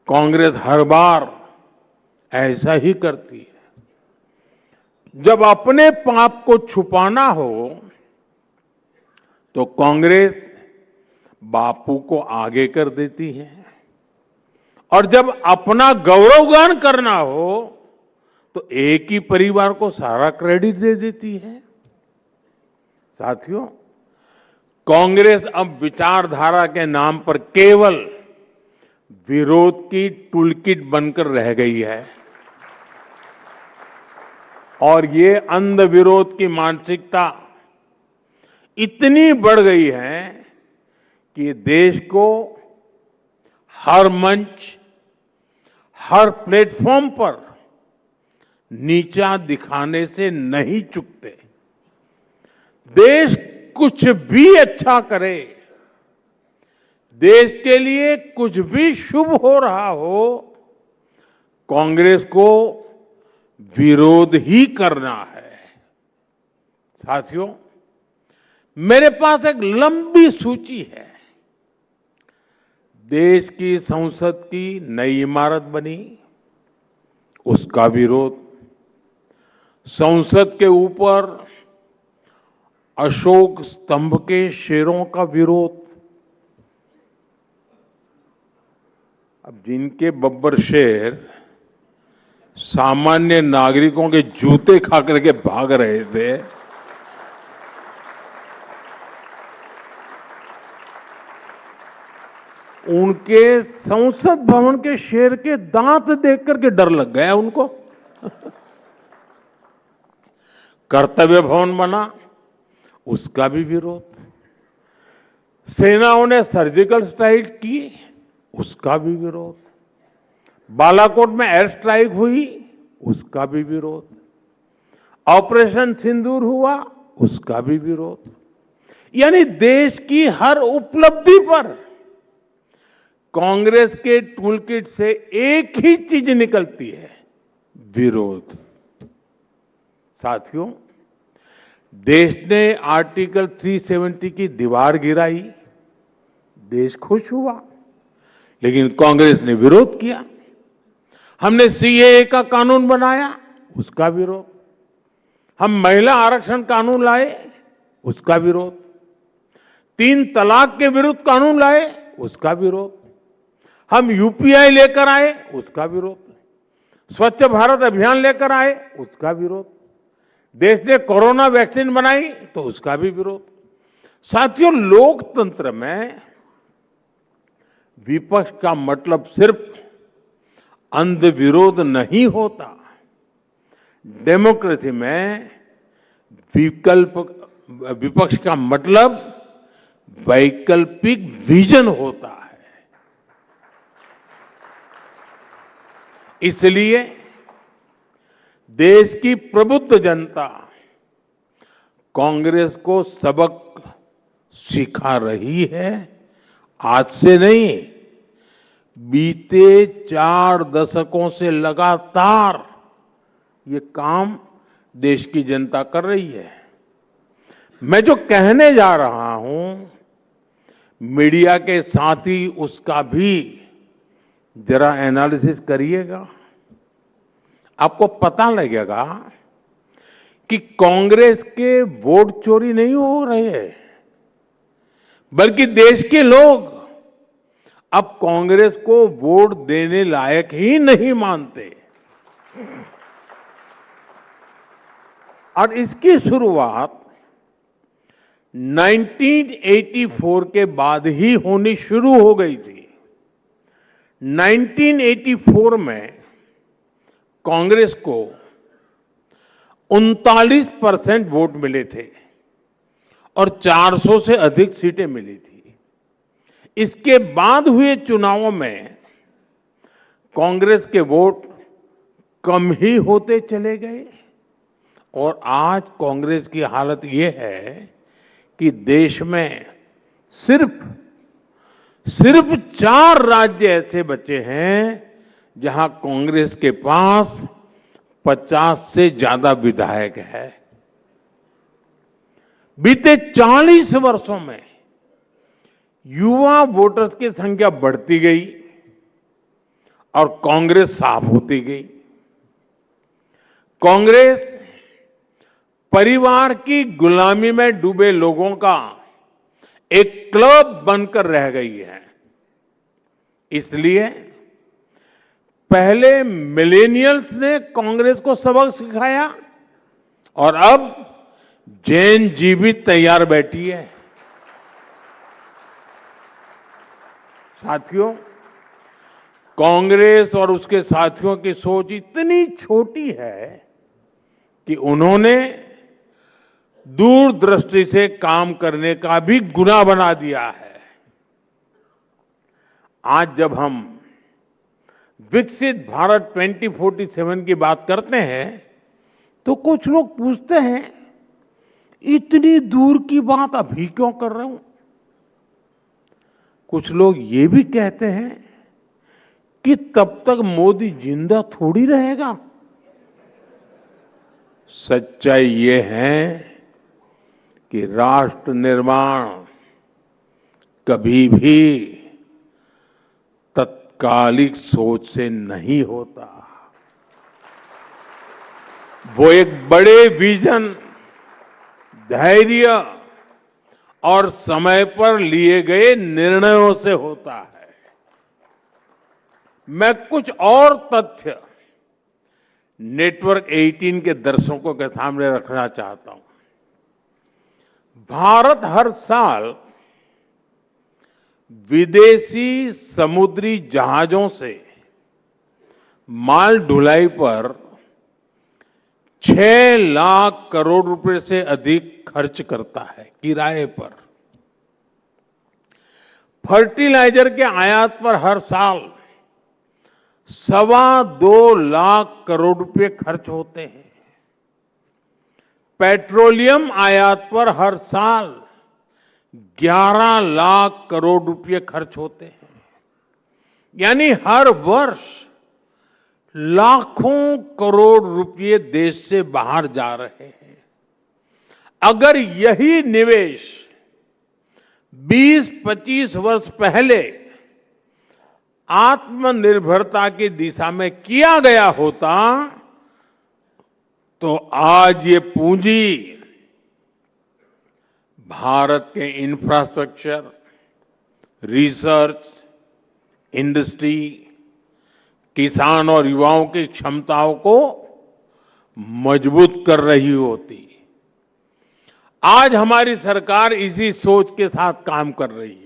कांग्रेस हर बार ऐसा ही करती है। जब अपने पाप को छुपाना हो तो कांग्रेस बापू को आगे कर देती है और जब अपना गौरवगान करना हो तो एक ही परिवार को सारा क्रेडिट दे देती है। साथियों, कांग्रेस अब विचारधारा के नाम पर केवल विरोध की टूलकिट बनकर रह गई है और ये अंध विरोध की मानसिकता इतनी बढ़ गई है कि देश को हर मंच, हर प्लेटफॉर्म पर नीचा दिखाने से नहीं चूकते। देश कुछ भी अच्छा करे, देश के लिए कुछ भी शुभ हो रहा हो, कांग्रेस को विरोध ही करना है। साथियों, मेरे पास एक लंबी सूची है। देश की संसद की नई इमारत बनी, उसका विरोध। संसद के ऊपर अशोक स्तंभ के शेरों का विरोध। अब जिनके बब्बर शेर सामान्य नागरिकों के जूते खा करके भाग रहे थे, उनके संसद भवन के शेर के दांत देख करके डर लग गया उनको। कर्तव्य भवन बना, उसका भी विरोध। सेनाओं ने सर्जिकल स्ट्राइक की, उसका भी विरोध। बालाकोट में एयर स्ट्राइक हुई, उसका भी विरोध। ऑपरेशन सिंदूर हुआ, उसका भी विरोध। यानी देश की हर उपलब्धि पर कांग्रेस के टूलकिट से एक ही चीज निकलती है, विरोध। साथियों, देश ने आर्टिकल 370 की दीवार गिराई, देश खुश हुआ, लेकिन कांग्रेस ने विरोध किया। हमने सीएए का कानून बनाया, उसका विरोध। हम महिला आरक्षण कानून लाए, उसका विरोध। 3 तलाक के विरुद्ध कानून लाए, उसका विरोध। हम यूपीआई लेकर आए, उसका विरोध। स्वच्छ भारत अभियान लेकर आए, उसका विरोध। देश ने कोरोना वैक्सीन बनाई, तो उसका भी विरोध। साथियों, लोकतंत्र में विपक्ष का मतलब सिर्फ अंध विरोध नहीं होता। डेमोक्रेसी में विपक्ष का मतलब वैकल्पिक विजन होता है। इसलिए देश की प्रबुद्ध जनता कांग्रेस को सबक सिखा रही है। आज से नहीं, बीते 4 दशकों से लगातार ये काम देश की जनता कर रही है। मैं जो कहने जा रहा हूं, मीडिया के साथ ही उसका भी जरा एनालिसिस करिएगा। आपको पता लगेगा कि कांग्रेस के वोट चोरी नहीं हो रहे हैं, बल्कि देश के लोग अब कांग्रेस को वोट देने लायक ही नहीं मानते। और इसकी शुरुआत 1984 के बाद ही होनी शुरू हो गई थी। 1984 में कांग्रेस को 39% वोट मिले थे और 400 से अधिक सीटें मिली थी। इसके बाद हुए चुनावों में कांग्रेस के वोट कम ही होते चले गए और आज कांग्रेस की हालत ये है कि देश में सिर्फ 4 राज्य ऐसे बचे हैं जहां कांग्रेस के पास 50 से ज्यादा विधायक है। बीते 40 वर्षों में युवा वोटर्स की संख्या बढ़ती गई और कांग्रेस साफ होती गई। कांग्रेस परिवार की गुलामी में डूबे लोगों का एक क्लब बनकर रह गई है। इसलिए पहले मिलेनियल्स ने कांग्रेस को सबक सिखाया और अब जैन जी भी तैयार बैठी है। साथियों, कांग्रेस और उसके साथियों की सोच इतनी छोटी है कि उन्होंने दूरदृष्टि से काम करने का भी गुनाह बना दिया है। आज जब हम विकसित भारत 2047 की बात करते हैं तो कुछ लोग पूछते हैं, इतनी दूर की बात अभी क्यों कर रहे हो? कुछ लोग ये भी कहते हैं कि तब तक मोदी जिंदा थोड़ी रहेगा। सच्चाई ये है कि राष्ट्र निर्माण कभी भी तत्कालिक सोच से नहीं होता। वो एक बड़े विजन, धैर्य और समय पर लिए गए निर्णयों से होता है। मैं कुछ और तथ्य नेटवर्क 18 के दर्शकों के सामने रखना चाहता हूं। भारत हर साल विदेशी समुद्री जहाजों से माल ढुलाई पर 6 लाख करोड़ रुपए से अधिक खर्च करता है किराए पर। फर्टिलाइजर के आयात पर हर साल 2.25 लाख करोड़ रुपए खर्च होते हैं। पेट्रोलियम आयात पर हर साल 11 लाख करोड़ रुपए खर्च होते हैं। यानी हर वर्ष लाखों करोड़ रुपए देश से बाहर जा रहे हैं। अगर यही निवेश 20-25 वर्ष पहले आत्मनिर्भरता की दिशा में किया गया होता तो आज ये पूंजी भारत के इंफ्रास्ट्रक्चर, रिसर्च, इंडस्ट्री, किसान और युवाओं की क्षमताओं को मजबूत कर रही होती। आज हमारी सरकार इसी सोच के साथ काम कर रही है।